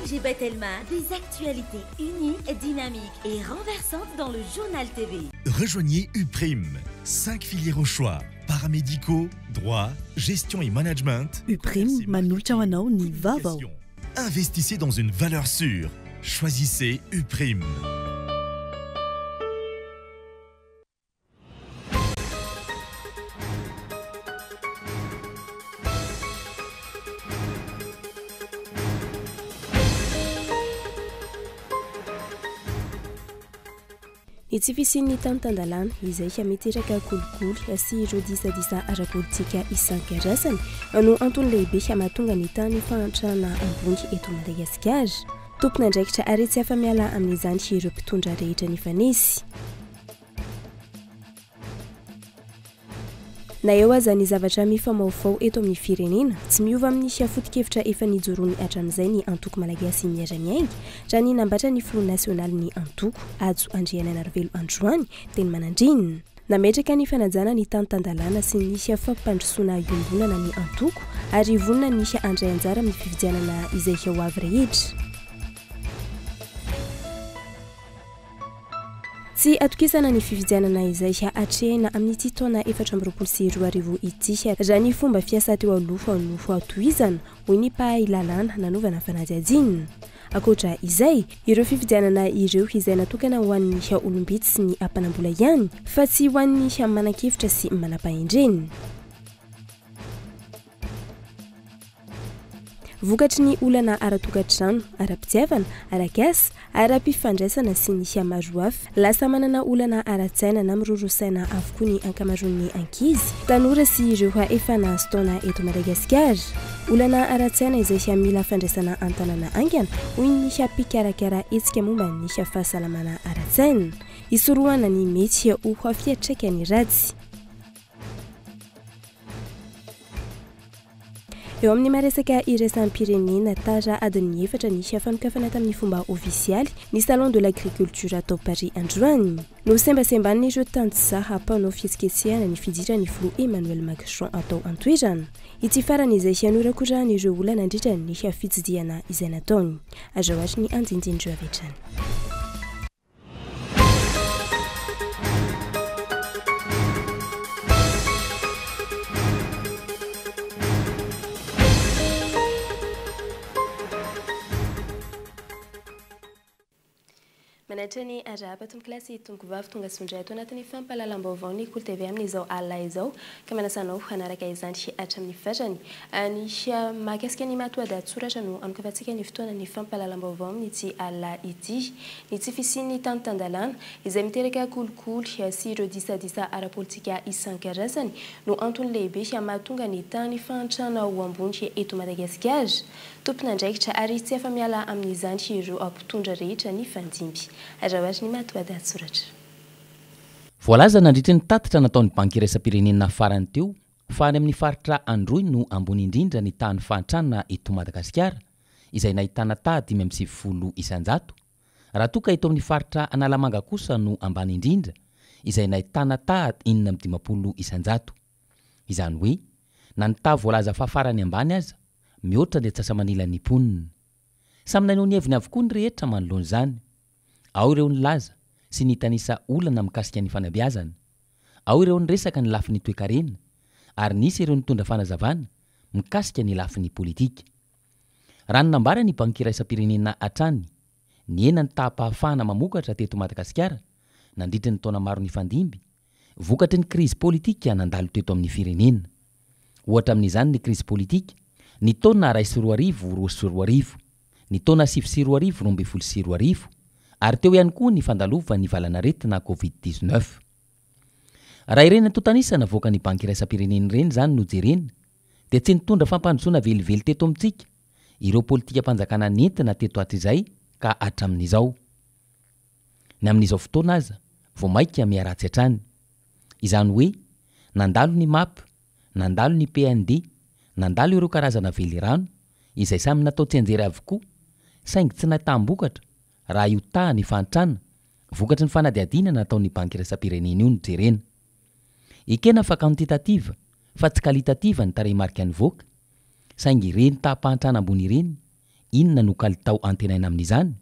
Najib Telma, des actualités uniques, dynamiques et renversantes dans le journal TV. Rejoignez Uprime, 5 filières au choix, paramédicaux, droit, gestion et management. Uprime, manultawanao ni vavao. Investissez dans une valeur sûre. Choisissez Uprime. Itsy fisian'ny tany-tandalana izay hameteraka kolikoly sy ireo disadisa ara-politika isan-karazany no antony lehibe hamahatonga ny tany fahantrana ambony eto Madagasikara. Tompon'andraikitra ary tsy afa-miala amin'izany ireo mpitondra rehetra nifanesy. Na eo aza ny zavatra mifamaofao eto amin'ny firenena, tsy miova amin'ny foto-kevitra efa nijoroany hatramin'izay ny antoko malagasy miara-miainga raha ny nambatra ny Front National ny antoko Ajo Andriananarivelo Androany teny manandrinina. Nametraka ny fanajana ny tany-tandalana sy ny fampandrosoana iombonana ny antoko ary vonona ny andray anjara amin'ny fifidianana izay ho avy rehetra. Tsy atokisana ny fifidianana izay hatrehina amin'ny taona 2024 ity raha ny fomba fiasa teo aloha no atohizana hoy ny mpahay lalàna nanovana fanadihadiana. Akoatra izay, ireo fifidianana ireo izay natokana ho an'ny olombitsy sy ny ampanambola ihany fa tsy ho an'ny manan-kevitra sy manam-pahendrena. Vokatry ny olana ara-tokantrano, ara-pitiavana, ara-kasa, ara-pifandraisana sy ny maro hafa, lasa manana olana ara-tsaina na miroro-saina avokoa ny ankamaroan'ny ankizy, tanora sy ireo efa nahazo taona eto Madagasikara. Olana ara-tsaina izay mila fandraisana an-tanana aingana hoy ny mpikarakara hetsika momba ny fahasalamana ara-tsaina. Isorohana ny mety ho fiantraikany ratsy. Eo amin'ny maresaka iraisam-pirenena tara adiny 4 ny fanokafana tamin'ny fomba ofisialy ny Salon de l'Agriculture atao Paris Androany. No sembasemban'ny ireo tanjozaha mpanao fihetsiketsehana ny fidirany Flo Emmanuel Macron atao antoerana. Ity farany izay hianorakorana ireo olana nandritra ny fitsidiana izay nataony. Azahoatra ny andindindro avetrany. Manatrany arapatom klasy tongovavy tonga sondray ato anatin'ny fampahalalam-baovao ny Kolo TV amin'izao alina izao ka manasanao hanaraka izany hatramin'ny farany. Ny mahakasika ny matoada tsoratra no anokavantsika ny fotoana ny fampahalalam-baovao amin'ity alina ity. Ny tsy fisian'ny tany-tandalana izay miteraka kolikoly sy ireo disadisa ara-politika isan-karazany no antony lehibe mahatonga ny tany fahantrana ho ambony eto Madagasikara. Tompon'andraikitra ary tsy afa-miala amin'izany ireo mpitondra rehetra ny fandimby. Voalaza nandritra ny tatitra nataon'ny banky iraisam-pirenena farany teo fa any amin'ny faritra Androy no ambony indrindra ny tany fahantrana eto Madagasikara izay nahitana taha 5.0 isanjato. Raha toka eto amin'ny faritra Analamanga kosa no ambany indrindra izay nahitana taha 5.50 isanjato. Izany hoe na ny taha voalaza fahafarany ambany aza mihoatra ny atsasamanila ny ponina. Samy nanao ny heviny avokoa ny rehetra manoloana izany. Ao ireo ny laza sy ny tanisa olana mikasika ny fanabeazana. Ao ireo ny resaka ny lafin'ny toe-karena ary nisy ireo nitondra fanazavana mikasika ny lafin'ny politika. Raha ny nambara ny banky iraisam-pirenena hatrany ny ena ny tahapahafahana mamokatra teto Madagasikara nandritra ny taona maro ny fandimby vokatry ny krizy politika nandalo teto amin'ny firenena. Ohatra amin'izany ny krizy politika ny taona 2022, ny taona 2022 ary teo ihany koa ny fandalova ny valanaretina COVID-19. Raha ireny totanisana voaka ny banky iraisam-pirenena ireny zany no jerena dia tsy nitondra fampandrosoana velively teto amintsika ireo politika mpanjakana nentina teto hatrizay ka hatramin'izao. Ny amin'izao fotoana aza vao maika miaratsy hatrany. Izany hoe nandalo ny MAP, nandalo ny PND, nandalo ireo karazana velirano izay samy natao tsy anjery avokoa saingy tsy nahtambokatra raha io taha ny fahantrana vokatry ny fanadihadiana nataon'ny banky iraisam-pirenena io ny jerena. Ekena fa quantitative fa tsy qualitative ny tarehimarika ny voaka saingy ireny taha-pahantrana ambony ireny inona no kalitao antenaina amin'izany.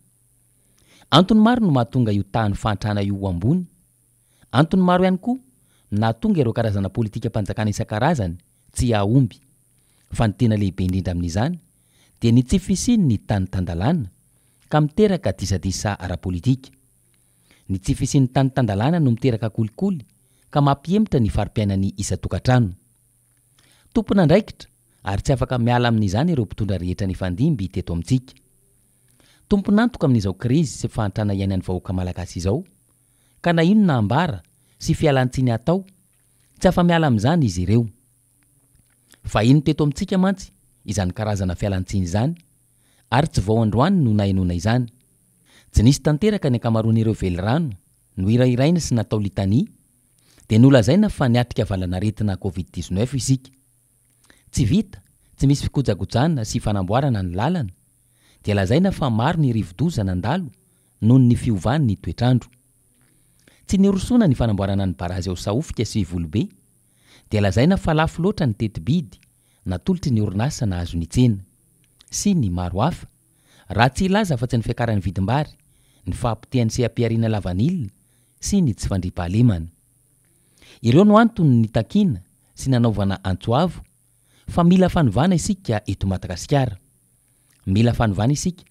Antony maro no mahatonga io tany fantrana io ambony. Antony maro ihany koa nahatonga ireo karazana politika mpanjakana isan-karazany tsy ahomby. Fa ny tena lehibe indrindra amin'izany dia ny tsy fisiny ny tany tandalana ka miteraka disadisa ara-politika. Ny tsy fisiny tany tandalana no miteraka kolikoly ka mampiemitra ny fari-piainany isa-tokantrano. Tompona andraikitra ary tsy afaka miala amin'izany ireo mpitondra rehetra ny fandimby teto amintsika. Tompona antoka amin'izao krizy sy fahantrana iainan'ny vahoaka malagasy izao ka na inona ambara sy fialantsiny atao tsy afa miala amin'izany izy ireo. Fa ino teto amintsika mantsy izany karazana fialantsiny izany ary tsy vao androany no nahenona izany. Tsy nisy tanteraka ny ankamaroan'ireo velirano no irairaina sy natao litania dia nolazaina fa niatrika valanaretina COVID-19 isika. Tsy vita, tsy misy fikojakojana sy fanamboarana ny lalana dia lazaina fa maro ny rivodozana andalo noho ny fiovany ny toetrandro. Tsy nirosona ny fanamboarana ny barazy ao Saofika sy Volobe dia lazaina fa lafo loatra ny tetibidy natolotry ny orinasa nahazo ny tsena sy ny maro hafa. Raha tsy ilaza fa tsy ny fiakaran'ny vidim-bary, ny fahampitehany sy ampiariana lavanilina sy ny tsy fandriampahalemana. Ireo no antony ny takiana sy nanaovana antsoavo fa mila fanovana isika eto Madagasikara. Mila fanovana isika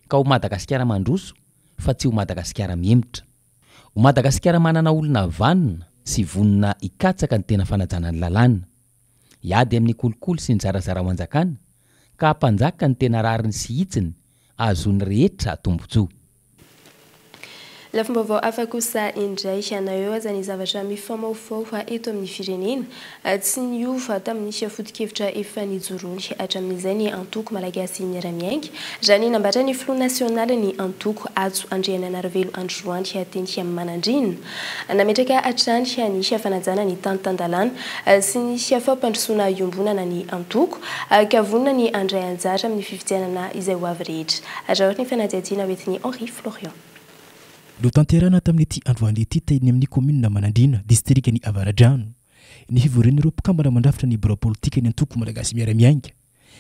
ka ho Madagasikara mandroso fa tsy ho Madagasikara miemitra. Ho Madagasikara manana olona vanona sy vonona ikatsaka ny tena fanajana ny lalàna. Iady amin'ny kolikoly sy ny zarazara ho anjakana ka hampanjaka ny tena rariny sy hitsiny ahazony rehetra tombotsoa. Lafomba vao afa kosa indray ana eo aza ny zavatra mifamaofao eto amin'ny firenena tsy niova tamin'ny foto-kevitra efa nijoroany hatramin'izay ny antoko malagasy miara-miainga raha ny nambatra ny Front National ny antoko ajo Andriananarivelo androany teny Manandrina nametraka hatrany ny fanajana ny tany tandalana sy ny fampandrosoana iombonana ny antoko ka vonona ny andray anjara amin'ny fifidianana izay ho avy rehetra. Raha ny fanadihadiana hoentin'ny Henri Florian. No tanterana tamin'ity androany ity teny amin'ny commune Manandrina district ny Avaradrano ny fivoren'ireo mpikambana mandrafitra ny bureau politika ny antoko malagasy miara-miainga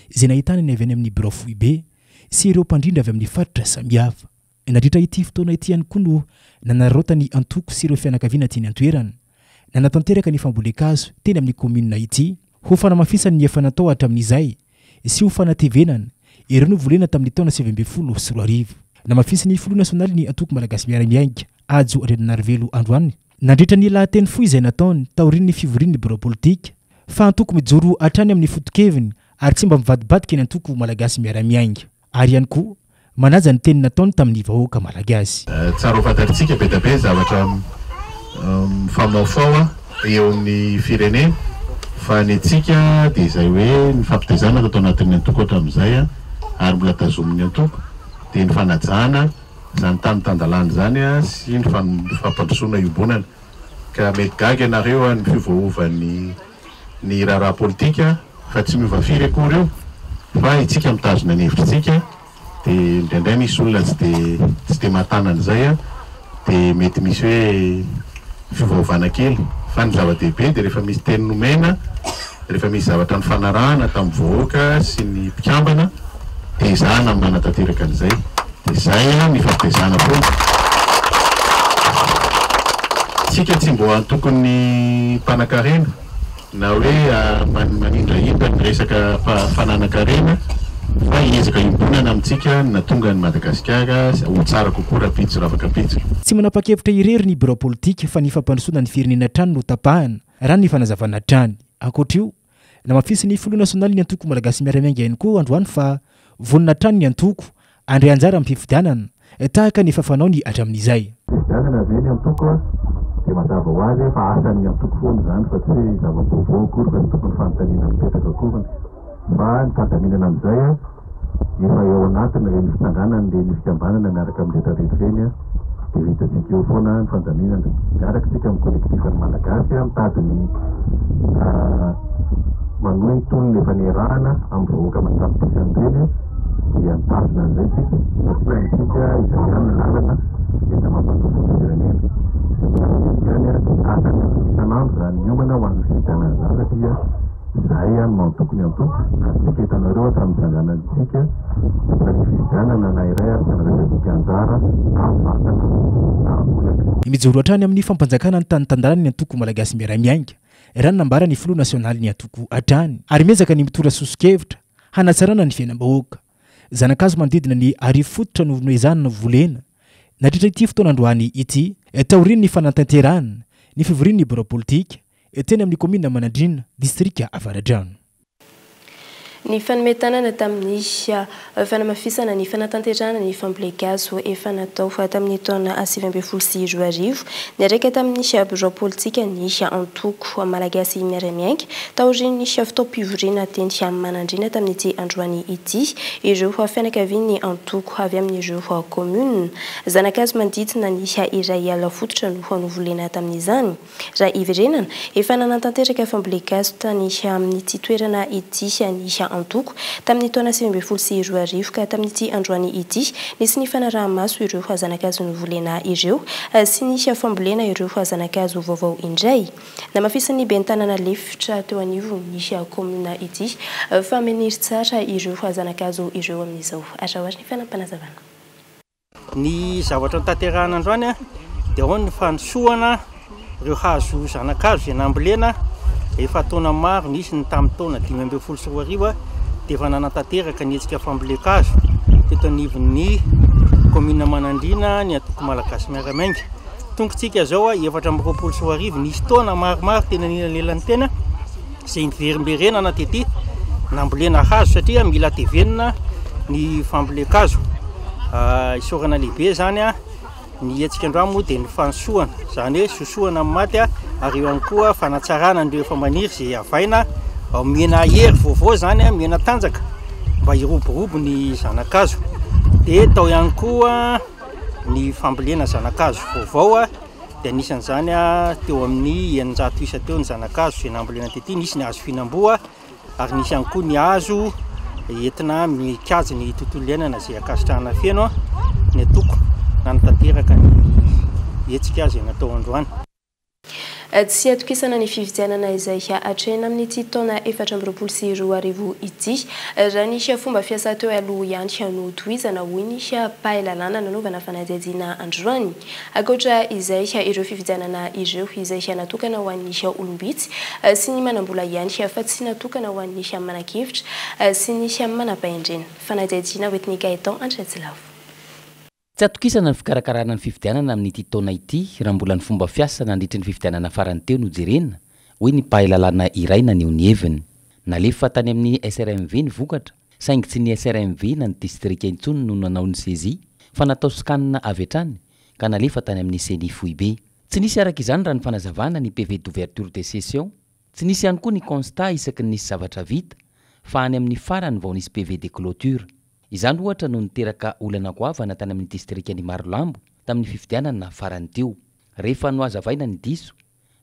izay nahitana ny avy any amin'ny bureau Foibe sy ireo mpandrindra avy amin'ny faritra samihafa. Nandritra ity fotoana ity ihany koa no nanarota ny antoko sy ireo fianakaviana teny antoerana nanatanteraka ny fambolekazo teny amin'ny commune ity ho fanamafisany ny efa natao hatramin'izay sy ho fanatevenana ireo no volena tamin'ny taona 2010 na mafisiny Front National ny antoko malagasy miara-miainga ajo Andriananarivelo androany nandritra ny lahateny foy izay nataony taoriny ny fivorin'ny bureau politika fa antoko mijoro hatrany amin'ny fotokeviny ary tsy mba mivadibadika ny antoko malagasy miara-miainga ary ihany koa manaja ny teny nataony tamin'ny vahoaka malagasy. Tsara ho fantaritsika be dabe zavatra mifamaofao eo amin'ny firenena fa ny antsika dia izay hoe ny fampitezana atao anatin'ny antoko hatramin'izay ary mbola tazomin'ny antoko dia ny fanajana izany tany tandalana izany sy ny fampandrosoana iombonana ka mety gaga ianareo ny fivoaovan'ny ny raharaha politika fa tsy miova firy akory io fa itsika mitazona ny hevitritsika dia indraindray misy olona tsy dia mahatanana izay dia mety misy hoe fivoavana kely fa ny zava-dehibe dia rehefa misy teny nomena rehefa misy zavatra ny fanarahana tamin'ny vahoaka sy ny mpikambana dia izana manatateraka an'izay dia izay ny fampitezana foana. Tsika tsy mbo antokony mpanakarena na hoe manindrahindra ny resaka fananakarena fa hiezaka iombonana amintsika natonga ny Madagasikara ho tsara kokoa raha pitsy ravaka pitsy. Tsy manapa-kevitra irery ny bureau politika fa ny fampandrosoana ny firenena trano no tapahana raha ny fanazavana trany. Ankoatra io na mafisiny Front National ny antoko malagasy miara-miainga ihany koa androany fa vonina trano ny antoko andray anjara amin'ny fifidianana tahaka ny fafanao ny hatramin'izay. Fifidianana avy ny antoko dia mazava ho azy fa asan'ny antoko foana izany fa tsy zava-baovao akory fa tsy tokony fanontaniana mipetraka akory fa ny fandaminana amin'izay efa eo anatiny reny fitsanganana reny fikambanana miaraka amin'ny rehetrarehetra reny dia hitantsika eo foana ny fandaminana miaraka tsika amin'ny kolektifany malagasy mitady ny manohy ny tolony efa niarahana amin'ny vahoaka matampisany reny dia mitazona an'izay tsika satria antsika izay ihany ny lalana enta mampandrosoana firenena ihany asany isanandro zany miomana ho an'ny fifidianana izany satria zay any mantoko ny antoko aztsika hitanareo hatramin'ny zanganantsika fividianana na iray ary tanaresasika anjara avatana olaka mijoro hatrany amin'ny fampanjakana ny tany tandalany ny antoko malagasy miaramiainga rano nambara ny filoha nasionaly ny antoko hatrany ary miezaka ny mitora soso-kevitra hanatsarana ny fiainam-bahoaka zanakazo mandidina ny arifototra no noezanina volena nadritra ity fotoanandroany ity taoriny ny fanantanterahana ny fivoriany ny bora politika teny amin'ny commune Manandrina distrika Avaradrano. Ny fanometanana tamin'ny fanamafisana ny fanatanterana ny fambolekazo efa natao tamin'ny taona 2024 ny araka tamin'ny biro politika ny antoko malagasy miaramiainga taoriny fitaom-pivoriana teny Manandrina tamin'ity androany ity ireo fianakavian'ny antoko avy amin'ireo commune zanakazo mandidina ny iray ala fototra no novolena tamin'izany raha iverenana efa nanantanteraka fambolekazo tany amin'ity toerana ity ny antoko tamin'ny taona 2024 ka tamin'ity androany ity nisy ny fanarahamaso ireo zanakazo novolena ireo sy ny fambolena ireo zanakazo vaovao indray namafisan'ny bentanana lefitra teo anivo ny commune ity fa meniry tsara ireo zanakazo ireo amin'izao atrahoatra ny fanampanazavana ny zavatra tanterahana androany dia ao ny fanosoana ireo hazo zanakazo izay nambolena efa taona maro nisy ny tamin'ny taona 2024 dia efa nanantanteraka ny hetsika fambolekazo teto anivon'ny commune Manandrina ny antoko malagasy miaramiainga tongotsika zao 2024 nisy taona maromaro tena nilanelany tena izay niverimberenana tety nambolena hazo satria mila tevenina ny fambolekazo isorana lehibe zany ny hetsika androany moa dia ny fanosoana zany hoe sosoana amin'ny maty ary eo ihany koa fanatsarana ndreo efa maniry izay avaina mena hery vaovao zany mena tanjaka mba hiroborobo ny zanakazo dia tao ihany koa ny fambolena zanakazo vaovao dia anisan'izany teo amin'ny 900 isa teo ny zanakazo izay nambolena tety nisy ny hazo fihinam-boa ary nisy ihany koa ny hazo entina mikajy ny tontolo iainana izay akasitrahana feno ny atoko nanatanteraka ny hetsika azy natao androany. Tsy atokisana ny fividianana izay hatrena amin'ity taona 2024 ity raha ny fomba fiasa teo aloha ihany no tohizana hoy ny pahalalana nanaovana fanadihadiana androany ankoatra izay ireo fividianana ireo izay natokana ho an'ny olombitsy sy ny manambola ihany fa tsy natokana ho an'ny manakevitra sy ny manampahendrena fanadihadiana hoetiny Gaëtan Andretsilavo. Tsy atokisana ny fikarakarana ny fividianana amin'ity taona ity raha mbola ny fomba fiasa nandritra ny fividianana farany teo no jerena hoy ny pahalalana iray naneho ny heviny nalefa tany amin'ny SRMV ny vokatra saingy tsy ny SRMV na ny distrika intsony no nanao ny saisie fa natao scanne avy hatrany ka nalefa tany amin'ny CENI Foibe tsy nisy araka izany raha ny fanazavana ny PV d'ouverture de session tsy nisy ihany koa ny constat isaky ny nisy zavatra vita fa any amin'ny farany vao nisy PV de clôture izany ohatra no niteraka olana goavana tany amin'ny distrika ny Marolambo tamin'ny fividianana farany teo rehefa no azavaina ny diso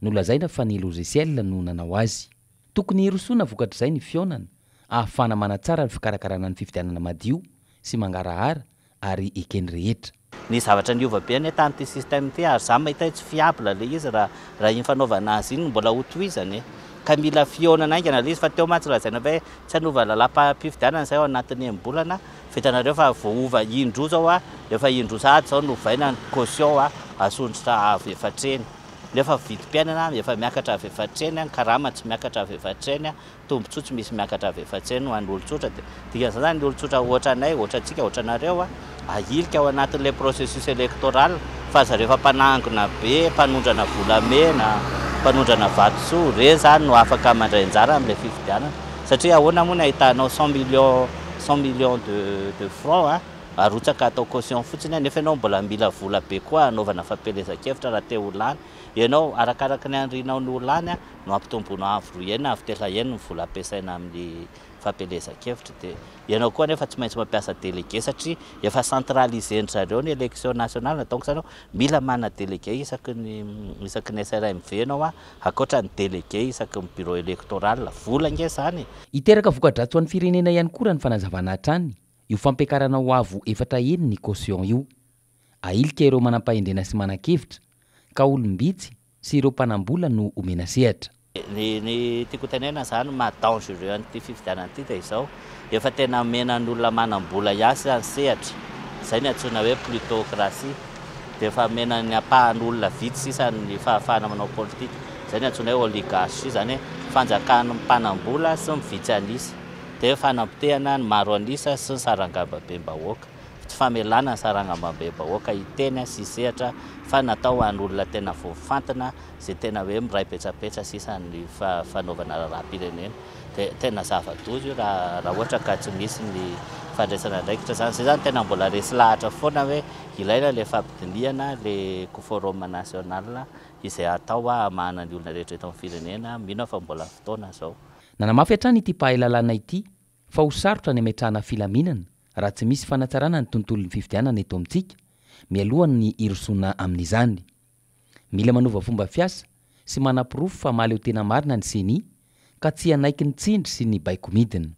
nolazaina fa ny logiciel no nanao azy tokony hirosoana vokatra izay ny fionana ahafana manatsara ny fikarakarana ny fividianana madio sy mangarahara ary ekeny rehetra ny zavatra ny ova be ny tamin'ity système ity ary zany mahita tsy fiable le izy raha iny fanaovana azy iny mbola hotohizany ka mila fionana aingana le izy fa teo mantsy lazaina hoe tsy hanova lalam-pividianana zay ao anatin'ny bolana fitanareo fa voova indro zao efa indro sady zao no vaina caution asondratra avy efatreny nefa vidim-piainana efa miakatra avy efatreny karama tsy miakatra avy efatreny tombontsoa tsy misy miakatra avy efatreny ho an'ny olon-tsotra dia zany ny olon-tsotra ohatra anay ohatra antsika ohatra anareo ahilika ao anatin'ilay processus électoral fa zareo efa mpanangona be mpanondrana volamena mpanondrana vatosoa re zany no afaka mandray anjara amin'ilay fividianana satria ahoana moa ny ahitanao 100 millions de francs arotsaka atao caution fotsiny nefa ianao mbola mila vola be koa anaovana fampelezan-kevitra raha te olany ianao arakaraka ny andrinao ny olany no ampitombona avy roa avy tela no vola ampiasaina amin'ny fampelezan-kevitra dia ianao koa nefa tsy maintsy mampiasa délégué satria efa centralisé zareo ny élection nationale donc sanao mila mana délégué isaky ny SRMV anao akoatra ny délégué isaky ny bureau électoral vola nge zany iteraka voka-dratsy ho an'ny firenena ihany koa raha ny fanazavana hatrany io fampiakarana ho avo efatra eny ny caution io ailika ireo manam-pahendrena sy manan-kevitra ka olombitsy sy ireo mpanambola no omena sehatra Ny tiako tenena zany mahadange ireo an'ity fifidianana ity dia izao efa tena menan'olona manam-bola ihasy zany sehatra izay ny antsoina hoe plutocratie dia efa menany ampahan'olona vitsy sisa ny fahafahana manao politika izay ny antsoina hoe oligarchie zany hoe fanjakana mpanam-bola sy mivitsy anisa dia fanampitehana ny maro anisa sy ny sarangam-bahoaka tsy famelana ny sarangam-bahoaka hiteny sy sehatra fa natao an'olona tena voafantina izay tena hoe miray petsapetsa sisa ny fanaovana raharaham-pirenena dia tena zava-doza io raha ohatra ka tsy misy ny fandraisana andraikitra zany zay zany tena mbola resy lahatra foana hoe ilaina le fampidiniana le forum national izay atao hamahana ny olona rehetra eto amin'ny firenena mino fa mbola fotoana zao. Nanamafy hatrany ity pahalalana ity fa ho sarotra ny ametrahana filaminana raha tsy misy fanatsarana ny tontolon'ny fifidianana eto amintsika mialohany ny irosona amin'izany. Mila manova fomba fiasa sy manam-pirofo fa mahaleo tena marina ny seni ka tsy hanaiky ny tsindry sy ny baiko midina.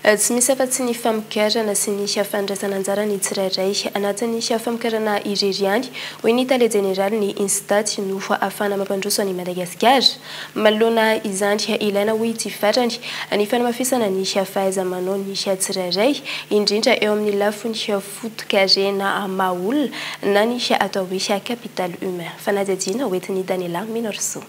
Tsy misy afa-tsy ny famokarana sy ny fandraisana anjara ny tsirairay anatin'ny famokarana ireriany hoy ny tale jeneraly ny instat no ahafahana mampandroso any Madagasikara. Manoloana izany ilaina ho itivarany ny fanamafisana ny fahaiza-manao ny tsirairay indrindra eo amin'ny lafiny foto-karena mahaolona na ny atao hoe capital humain. Fanadihadiana hoentin'ny Daniela Minorso.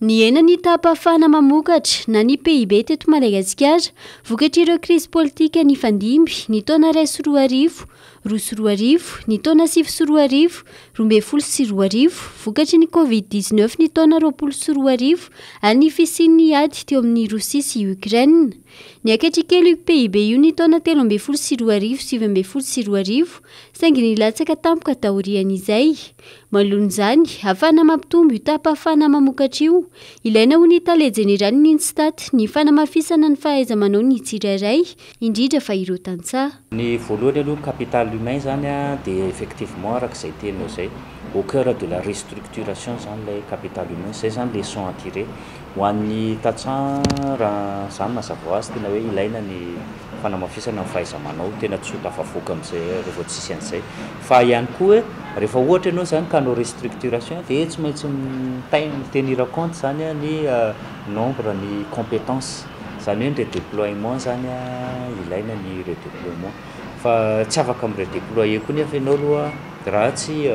Ny ena ny tapafana mamokatra na ny PIB teto Madagasikara vokatr'ireo krizy politika ny fandimby ny taona 2010, 2011, ny taona 2010, 2012 vokatry ny Covid-19 ny taona 2020 ary ny fisian'ny ady teo amin'ny Rosia sy Ukraine. Ny anketrikely PIB io ny taona 2012, 2020 saingy nilatsaka tampoka taorian'izay. Malohany ahafahana mampitombo io tapafana mamokatra io, ilaina ho ny tale jeneraly ny instat ny fanamafisana ny fahaiza-manao ny tsirairay indrindra fa ireo tantsaha. Ny voalohany aloha capital humain zany dia effectivement arak'izay tenao zay au cœur de la restructuration zany le capital humain zay zany leçon à tirer ho an'ny tantsaha raha zany mazava ho azy tena hoe ilaina ny fanamafisana ny fahaiza-manao tena tsy ho tafavoaka amin'izay rehefa tsisy an'izay fa ihany koa rehefa ohatra ianao zany ka hanao restructuration dia tsy maintsy tenir compte zany ny nombre ny compétence zany hoe ny redéploiement zany ilaina ny redéploiement fa tsy afaka amin'ny redéployer koa nefa ianao aloha raha tsy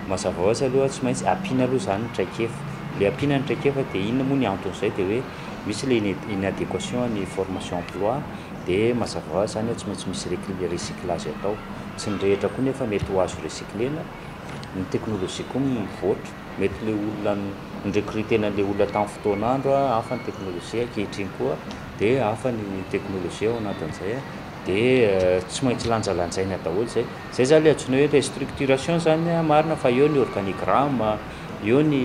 mazava ho azy aloha tsy maintsy ampiana aloha zany ny traikefa le ampiana ny traikefa dia inona moa ny anton'izay dia hoe misy le inadéquation ny formation emploi dia mazava ho azy zany tsy maintsy misy recyclage atao tsy ny rehetra koa nefa mety ho azo recyclena ny teknôlôjia koa mivoatra mety le olona nyrecrutena le olona tamin'ny fotoan'andro hafa ny teknôlôjia ankehitriny koa dia hafa ny teknôlôjia ao anatin'izay dia tsy maintsy lanjalanjaina daholo zay zany le antsoina hoe restructuration zany marina fa eo ny organigramme eo ny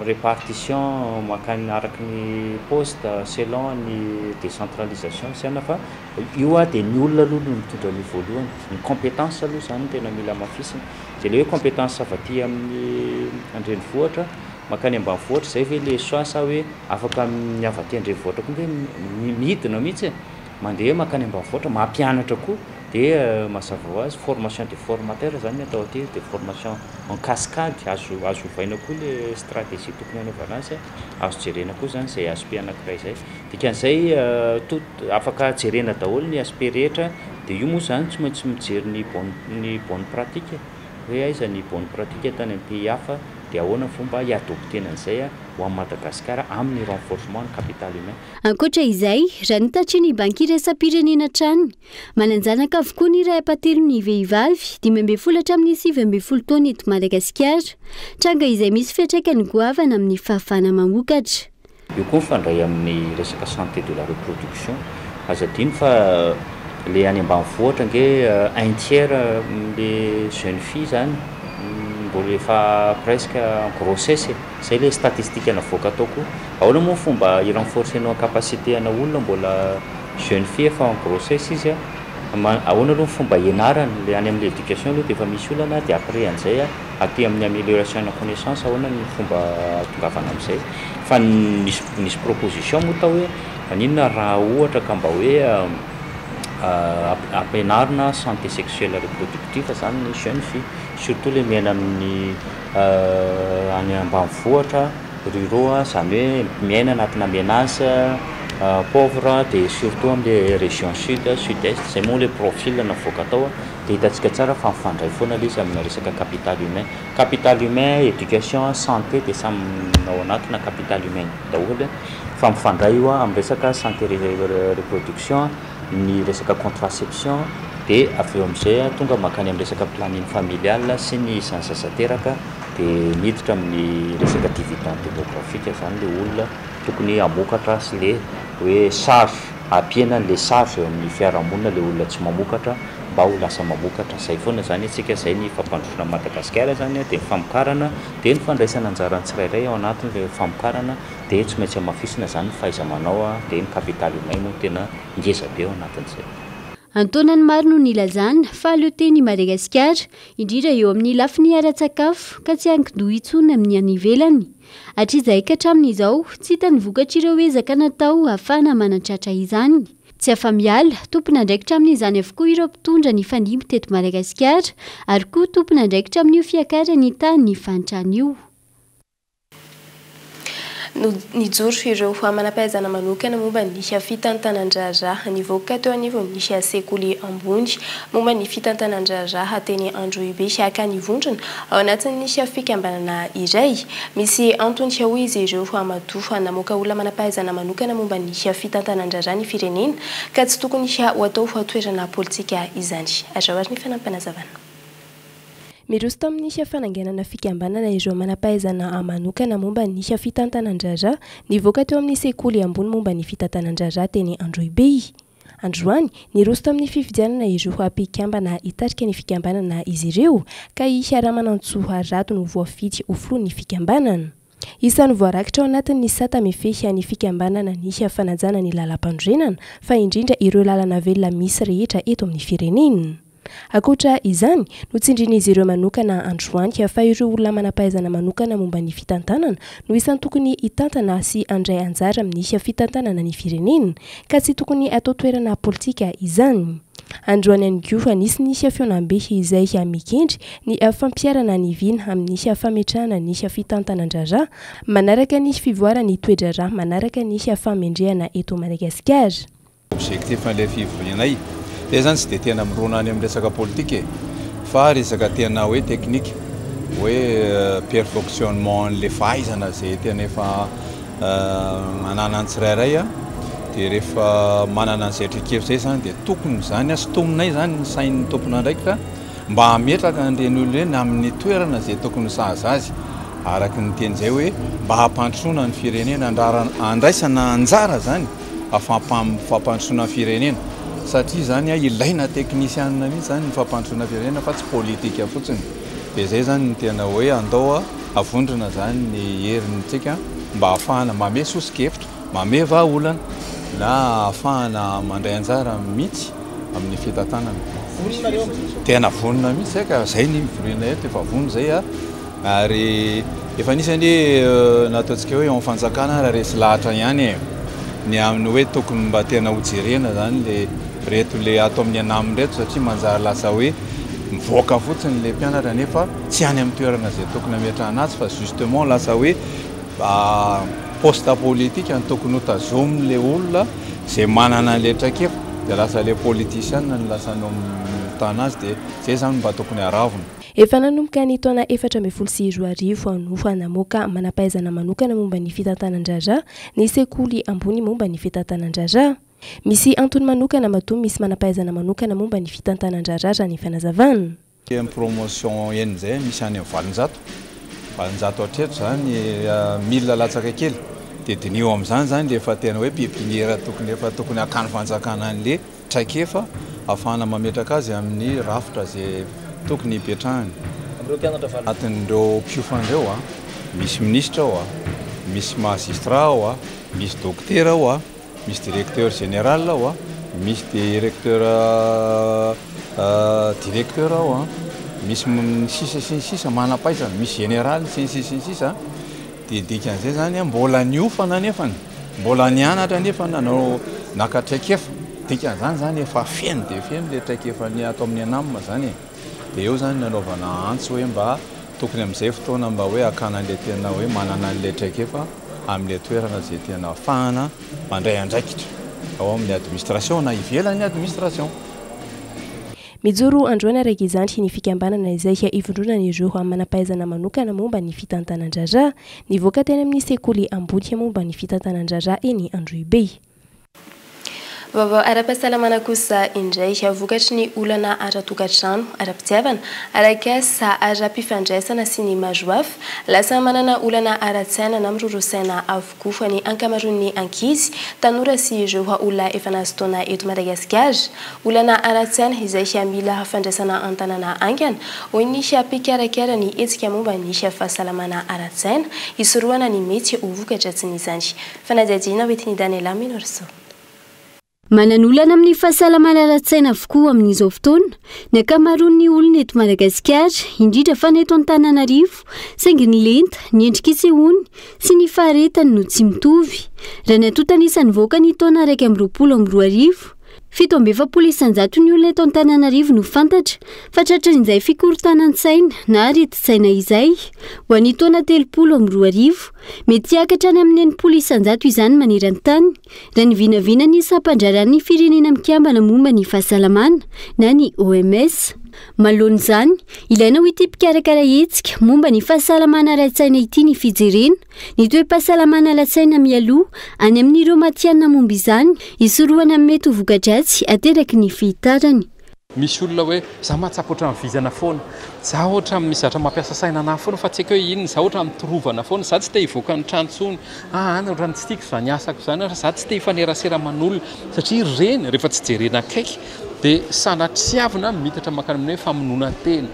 répartition makany araky ny poste selon ny décentralisation siana fa io dia ny olona aloha no mitondra ny voalohany ny compétence aloha zany tena mila mafisina dia le hoe compétence avaty amin'ny andrenivohitra makany ambanivohitra zay ve le soa sa hoe afaka miavaty andrenivohitra koa hoe midina mihitsy mandeha makany ambanivohitra mampianatra koa dia mazava ho azy formation de formateur zany atao aty de formation en cascade azo ovaina koa le stratégie tokony hanaovana azy azo jerena koa zany zay aspect anankiray zay dikan'izay afaka jerena daholo ny aspect rehetra dia io moa zany tsy maintsy mijery ny bonne pratique hoe aiza ny bonne pratique tany amin'ny pays hafa dia ahoana fomba hiadoptena an'izay ho amin'ny Madagasikara amin'ny renforcement ny capital humain. Ankoatra izay, raha ny tatriny banky iraisam-pirenena trany, mananjanaka avokoa ny iray apatelo ny vehivavy 12 hatramin'ny 17 taona eto Madagasikara, tranga izay misy fiantraikany goavana amin'ny fahafahana mamokatra. Io koa mifandray amin'ny resaka santé de la reproduction, aza adino fa le any ambanivohitra nge 1/3 le jeune fille zany mbola efa presque en grossesse zay le statistique navoaka atao koa ahoana moa fomba irenforcenao capacité ana olona mbola jeune fille efa en grossesse izy ahoana aloha fomba ianarany le any amin'ny éducation aloha dia efa misy olana dia après an'izay aty amin'ny amélioration na connaissance ahoana ny fomba tongavana amin'izay fa nisy proposition moa tao hoe aninona raha ohatra ka mba hoe ampianarina santé sexuelle reproductive zany ny jeune fille, surtout le miaina amin'ny any ambanivohitra ruraux zany hoe miaina anatina ménage pauvre de surtout amin'ny région sud sud-est zay moa le profil navoaka tao dia hitantsika tsara fa mifandray foana izy amina resaka capital humain éducation santé dia samy ao anatina capital humain daholo fa mifandray io amin'ny resaka santé reproduction ny resaka contraception dia avy eo amin'izay tonga makany amin'ny resaka planning familial sy ny isany sasateraka dia miditra amin'ny resaka dividende démographique zany le olona tokony hamokatra sy le hoe charge ampiana le charge eo amin'ny fiarahamonina le olona tsy mamokatra mba ho lasa mamokatra zay foana zany atsika zay ny fampandrosoana Madagasikara zany dia famokarana dia ny fandraisana anjarany tsirairay ao anatin'le famokarana dia tsy maintsy hamafisina zany fahaiza-manao dia ny capital humain moa tena ngeza be ao anatin'izay. Antonany maro no nilazana fa aleo teny Madagasikara indrindra eo amin'ny lafiny ara-tsakafo ka tsy ankidoha intsony amin'ny any ivelany. Hatrizay ka hatramin'izao tsy hita ny vokatr'ireo ezaka natao ahafahana manatratra izany. Tsy afa-miala tompona andraikitra amin'izany avokoa ireo mpitondra ny fandimby teto Madagasikara ary koa tompona andraikitra amin'io fiakarany tany fantrany nijoro ireo manam-pahaizana manokana momba ny fitantanan-draharaha nivoaka teo anivony nisy sekoly ambony momba ny fitantanan-draharaha teny Androibe akany Vondrona ao anatin'ny fikambanana iray misy antony hoy izy ireo amadofa namoaka olona manam-pahaizana manokana momba ny fitantanan-draharaha ny firenena ka tsy tokony ho atao toerana politika izany. Azahoary ny fanampanazavana. Miroso tamin'ny fananganana fikambanana ireo manam-pahaizana manokana momba ny fitantanan-draharaha nivoaka teo amin'ny sekoly ambony momba ny fitantanan-draharaha teny Androibe. Androany niroso tamin'ny fifidianana ireo mpikambana hitarika ny fikambanana izy ireo ka hiara-manantsoa rato no voafidy ho filohan'ny fikambanana. Isan'ny voarakitra ao anatin'ny sata mifehy ny fikambanana ny fanajana ny lalam-pandrenana fa indrindra ireo lalana velona misy rehetra eto amin'ny firenena. Akoatra izany no tsindrin'izy ireo manokana androany fa ireo olona manam-pahaizana manokana momba ny fitantanana no isan'ny tokony hitantana sy andray anjara amin'ny fitantanana ny firenena ka tsy tokony atao toerana politika izany. Androany ihany koa nisy ny fiaonam-be izay mikendry ny fampiarana ny vina amin'ny fametrahana ny fitantanan-draharaha manaraka ny fivoarany toe-draharaha manaraka ny famendrehana eto Madagasikara. Objectif-n'ilay fivorianay dia zany tsy dia tena mirona any amin'ny resaka politika fa resaka tena hoe teknika hoe perfectionnement le fahaizana zay tena efa manana ny tsirairay dia rehefa manana an'izay traikefa zay zany dia tokony zany sotominay zany ny sain'ny tompona andraikitra mba hametraka an'ireny olona ireny amin'ny toerana zay tokony sahaza azy araka ny teny zay hoe mba hampandrosoana ny firenena andraisana anjara zany fampandrosoana ny firenena satria zany ilaina teknisianina mihitsy zany ny fampandrosoana firenena fa tsy politika fotsiny dia zay zany ny tena hoe andao avondrona zany ny herintsika mba ahafahana mame sosikevitra mame vahaolana na ahafahana mandray anjara mihitsy amin'ny fitantanana tena vonona mihitsy ka zay ny mivoriana eto efa vono zay ary efa nisany nataontsika hoe fanjakana raha resy lahatra ihany ny amin'ny hoe tokony mba tena hojerena zany le reto le atao amin'ny anaminy reto satria manjary lasa hoe mivoaka fotsiny le mpianatra nefa tsy any amin'ny toerana zay tokony ametrahana azy fa justement lasa hoe poste politique ny tokony hotazominy le olona zay manana le traikefa dia lasa le politicienne ny lasa no mitana azy dia zay zany mba tokony haravina. Efa nanomboka ny taona 2024 no namoaka manam-pahaizana manokana momba ny fitantanan-draharaha ny sekoly ambony momba ny fitantanan-draharaha. Misy antony manokana matoa misy manam-pahaizana manokana momba ny fitantanan-draharaha ny fanazavana. Ny promotion eny zay misy any amin'ny valonjato hatreto zany 1000 latsaka kely dia dinio amin'izany zany le efa tena hoe pépinière tokony akany fanjakana an'le traikefa ahafahana mametraka azy amin'ny rafitra zay tokony hipetrahany. Anatin'ireo mpiofandreo misy ministre ao misy magistrat ao misy docteur ao misy directeur général ao misy directeur directeur ao misy sisa manam-pahaizana misy général sisa dia dikan'izay zany mbola niofana nefany mbola nianatra nefa nanao nakatraikefa dikan'izany zany efa feno dia feno le traika efa ny atao amin'ny anamina zany dia eo zany nanaovana antsy hoe mba tokony amin'izay fotoana mba hoe akana an'ilay tena hoe manana an'ilay traika efa amin'ilay toerana zay tena ahafahana mandray andraikitra ao amin'ny administration na ivelan'ny administration. Mijoro androana araka izany ny fikambanana izay ifindronana ireo amin'ny manam-pahaizana manokana momba ny fitantanan-drarà nivoaka teny amin'ny sekoly ambony momba ny fitantanan-drarà eny Androibe. Vaovao ara-pahasalamana kosa indray vokatry ny olana ara-tokantrano ara-pitiavana araka sa ara-pifandraisana sy ny maroafo lasa manana olana ara-tsaina na mirorosaina avokoa ny ankamaroan'ny ankizy tanora sy ireo olona efa nahazo taona eto Madagasikara. Olana ara-tsaina izay mila fandraisana an-tanàna aingana hoy ny mpikarakara ny hetsika momba ny fahasalamana ara-tsaina isorohana ny mety ho vokatra tsy n'izany. Fanadihadiana hoetiny Daniela Minorso. Mananolana amin'ny fahasalamana ara-tsaina avokoa amin'izao fotoana ny ankamaroan'ny olona eto Madagasikara indrindra fa ny eto Antananarivo saingy ny lenta ny endrika sehoany sy ny faharetany no tsy mitovy raha ny atotan'isan'ny voaka ny taona 2022 770 ny olona eto Antananarivo no fantatra fa tratran'izay fikorontanan-tsaina na areti-tsaina izay ho an'ny taona 2022 mety hiakatra any amin'ny 80% izany maneran-tany raha ny vinavina ny sampandraran'ny firenena mikambana momba ny fahasalamana na ny OMS. Malohan'izany ilaina ho ity mpikarakara hetsika momba ny fahasalamana ara-tsaina ity ny fijerena ny toe-pahasalamana ara-tsaina mialoha any amin'ireo matianina momba izany isorohana mety ho voka-dratsy ateraky ny fihitarany. Misy olona hoe za mahatsapa ohatran'ny vizana foana, za ohatra misatra mampiasa saina anahy foana fa tsy haiko hoe inona, za ohatra mitorovana foana, za tsy te hivoaka ny tranontsony, any ohatrany tsy tiako zany asako zany, za tsy te hifanerasera aman'olona satria reny rehefa tsy jerena akaiky dia sanatryavina mitatra makany amin'ny hoe famonoana tena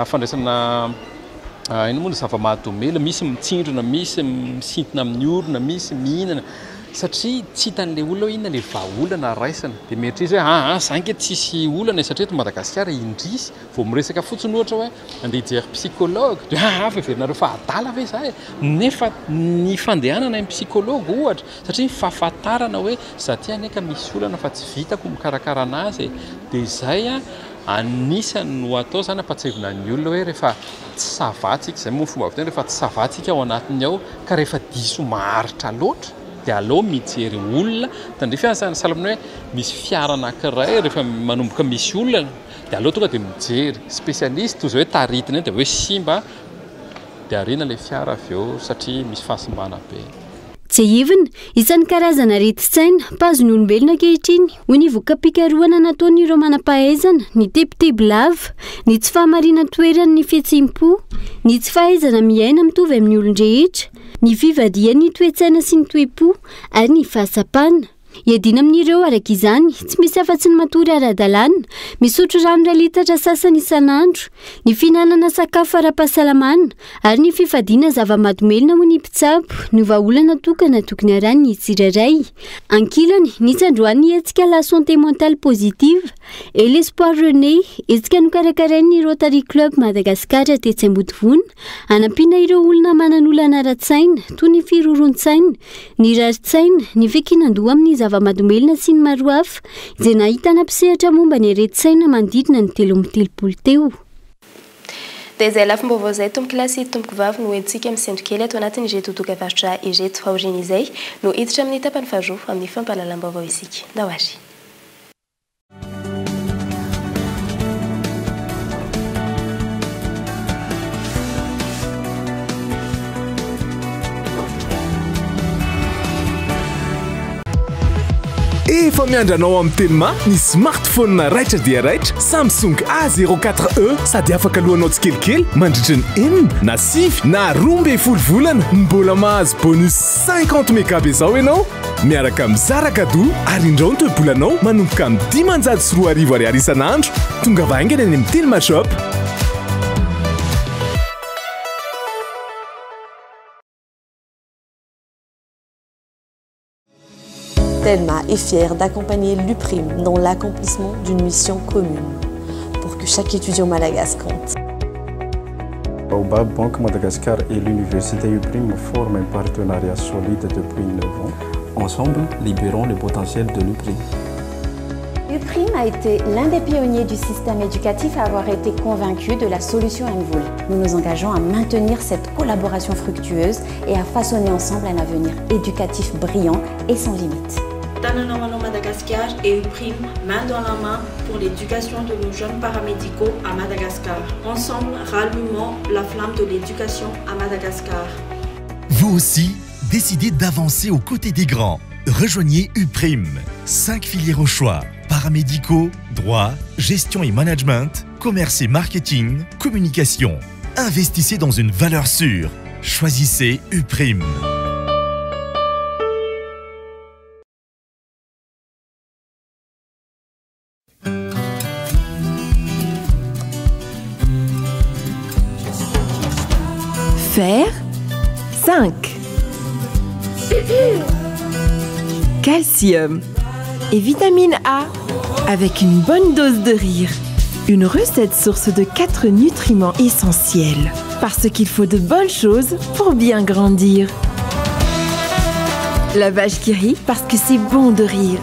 fandraisana ino moa ny zava-mahadomela, misy mitsindrona, misy misintona amin'ny orona, misy mihinana satria tsy hitan'ilay olona hoe inona ilay vahaolana raisana dia mety izy hoe za nke tsisy olana satria eto Madagasikara indrisy vao miresaka fotsiny ohatra hoe andeha hijery psychologue dia feverinareo fa adala ve za nefa ny fandehanana amin'ny psychologue ohatra satria fahafantarana hoe za ty aneka misy olana fa tsy vitako mikarakara anazy dia izay anisany no atao zany ampatsevina ny olona hoe rehefa tsy savatsika izay moa fomba aviteny rehefa tsy savatsika ao anatiny ao ka rehefa diso maharitra loatra dia aleo mijery olona tandrefy zany salamina hoe misy fiara anankiray rehefa manomboka misy olona dia aleo tonga dia mijery spesialista toy izay hoe taritina dia hoe simba dia arina ilay fiara avy eo satria misy fahasimbana be. Tsehivina isan'ny karazana areti-tsaina mpazony olombelona ankehitriny hoy ny voka-pikarohana nataon'ireo manam-pahaizana ny tebotebo-lava ny tsy fahamarina toerany ny fihetsem-po ny tsy fahaizana miaina mitovy amin'ny olon-drehetra ny fivadian'ny toe-tsaina sy ny toe-po ary ny fahasapana. Iadina amin'ireo araka izany tsy misy afa-tsy ny matory ara-dalàna misotro rano 2 litatra sasany isan'andro ny fihinanana sakafo ara-pahasalamana ary ny fifadiana zava-mahadomelina ho ny mpitsabo ny vahaolana tokana tokony arahany ny tsirairay. Ankilany nitsandroan'ny hetsika la santé mentale positive et l'espoir rené hetsika nokarakarain'ny Rotary Club Madagasikara tetsy Ambodivona anampiana ireo olona mananolana ara-tsaina toy ny firoron-tsaina ny rari-tsaina ny fekinan-doha amin'ny zava-mahadomelina sy ny maro hafa izay nahitana mpisehatra momba ny areti-tsaina manodidina ny 330 teo. Dia izay lafim-baovao izay tompo kilasy tompo vavy no entsika amin'ny sendrikely ato anatin' ireto tokavaritra ireto aoriana izay no hiditra amin'ny tapany faharoa amin'ny fampahalalam-baovao isika. Dahoary. Efa miandranao amin'ny Telma ny smartphone raitra dia raitra Samsung A04e sady afaka lohanao tsikelikely mandritra ny 4 na 5 na 12 volana mbola mahazo bonus 50 mégabe zao ianao miaraka amin'ny zara kado ary indrao ny toe-bolanao manomboka amin'ny 540 ariary isan'andro tonga vaingana any amin'ny Telma Shop. Telma est fière d'accompagner l'UPRIM dans l'accomplissement d'une mission commune pour que chaque étudiant malagasy compte. Baobab Banque Madagascar et l'université UPRIM forment un partenariat solide depuis 9 ans. Ensemble, libérons le potentiel de l'UPRIM. UPRIM a été l'un des pionniers du système éducatif à avoir été convaincu de la solution Envoul. Nous nous engageons à maintenir cette collaboration fructueuse et à façonner ensemble un avenir éducatif brillant et sans limite. Tananamano Madagascar et UPRIM, main dans la main pour l'éducation de nos jeunes paramédicaux à Madagascar. Ensemble, rallumons la flamme de l'éducation à Madagascar. Vous aussi, décidez d'avancer aux côtés des grands. Rejoignez UPRIM. 5 filières au choix. Paramédicaux, droit, gestion et management, commerce et marketing, communication. Investissez dans une valeur sûre. Choisissez UPRIM. Fer 5. Calcium et vitamine A avec une bonne dose de rire. Une recette source de 4 nutriments essentiels. Parce qu'il faut de bonnes choses pour bien grandir. La vache qui rit parce que c'est bon de rire.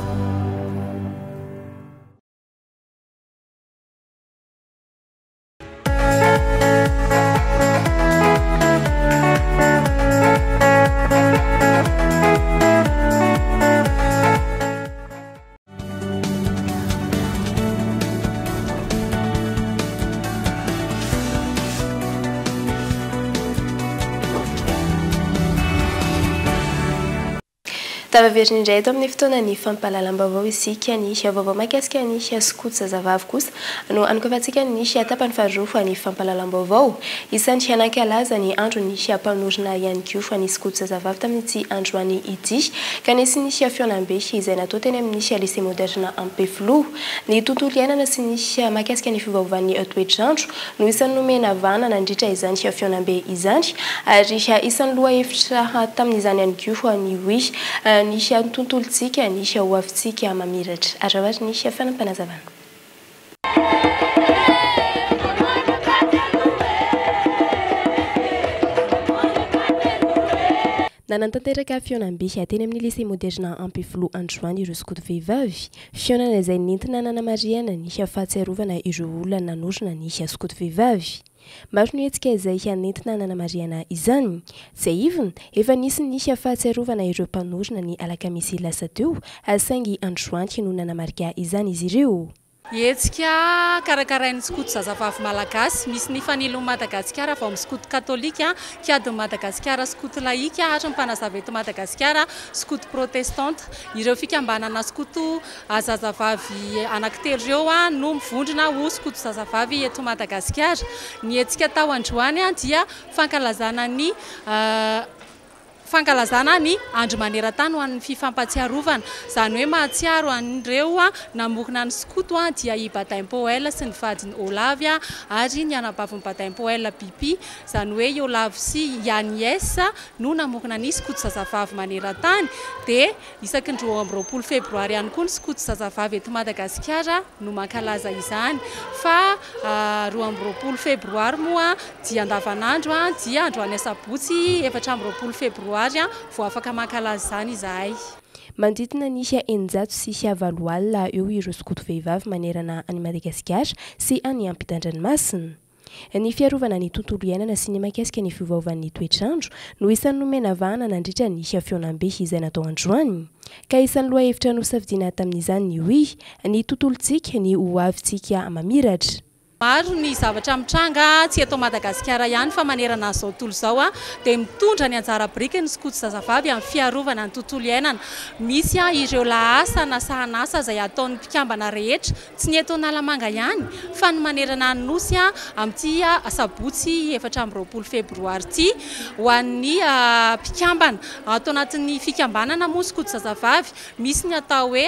Tavaveriny indray eto amin'ny fotoana ny fampahalalam-baovao isika ny vaovao mahakasika ny skoto-zazavavy kosa no anokavantsika ny tapany faharoa fa ny fampahalalam-baovao isan'ny hanan-kalaza ny andro ny hampanorina ihany koa fa ny skoto-zazavavy tamin'ity androany ity ka nisy ny fihaonam-be izay natao teny amin'ny lycée moderne Ampeflo ny tontolo iainana sy ny mahakasika ny fiovaovan'ny toetrandro no isan'ny nomena vana nandritra izany fihaonam-be izany ary isan'ny lohahevitra tamin'izany ihany koa ny hoe ny tontolontsika ny hoavintsika mamiratra arahavatra ny fanampanazavana. Nanantanteraka fihaonam-be teny amin'ny lycée moderne Ampeflo androany ireo skoto-vehivavy. Fihaonana izay nentina nanamariana ny fahatsiarovana ireo olona nanorina ny skoto-vehivavy. Maro ny hetsika izay nentina nanamariana izany. Izay ivony efa nisy ny fahatsiarovana ireo mpanorina ny alakamisy lasa teo saingy androany no nanamarika izany izy ireo. Hetsika karakarain'ny skoto-zazavavy malagasy misy ny fanilo Madagasikara vao amin'ny skoto katolika kiady Madagasikara skoto laïka hatry ny mpanazava eto Madagasikara skoto protestante ireo fikambanana skoto zazavavy anankitelo ireo no mivondrona ho skoto-zazavavy eto Madagasikara. Ny hetsika tao androany dia fankalazana ny andro maneran-tany ho an'ny fifampatsiarovana izany hoe mahatsiaro an'ireo namokona ny skoto dia i Bataim-Poel sy ny vadiny Olavy ary ny anabavin'ny Bataim-Poel Pipi izany hoe i Olavy sy i Agnès no namokona ny skoto-zazavavy maneran-tany dia isaky ny 20 febroary ihany koa ny skoto-zazavavy eto Madagasikara no mankalaza izany fa 20 febroary moa dia andavanandro dia androany sabotsy 14 febroary vao afaka mankalaza izany izahay. Manodidina ny eninjato sy valo alina eo ireo skoto-vehivavy manerana any Madagasikara sy any ampitan-dranomasina. Ny fiarovana ny tontolo iainana sy ny mahakasika ny fiovaovan'ny toetrandro no isan'ny nomena vahana nandritra ny fihaonam-be izay natao androany. Ka isan'ny lohahevitra nosafidiana tamin'izany ny hoe ny tontolontsika ny hoavintsika mamiratra. Maro ny zavatra mitranga tsy eto Madagasikara ihany fa manerana izao tontolo izao dia mitondra ny anjara biriky ny skoto-zazavavy amin'ny fiarovana ny tontolo iainana. Misy ireo lahasa na sahanasa izay ataon'ny mpikambana rehetra tsy ny eto Analamanga ihany fa ny manerana ny nosy amin'ity sabotsy 14 febroary ity ho an'ny mpikambana. Atao anatin'ny fikambanana moa skoto-zazavavy misy ny atao hoe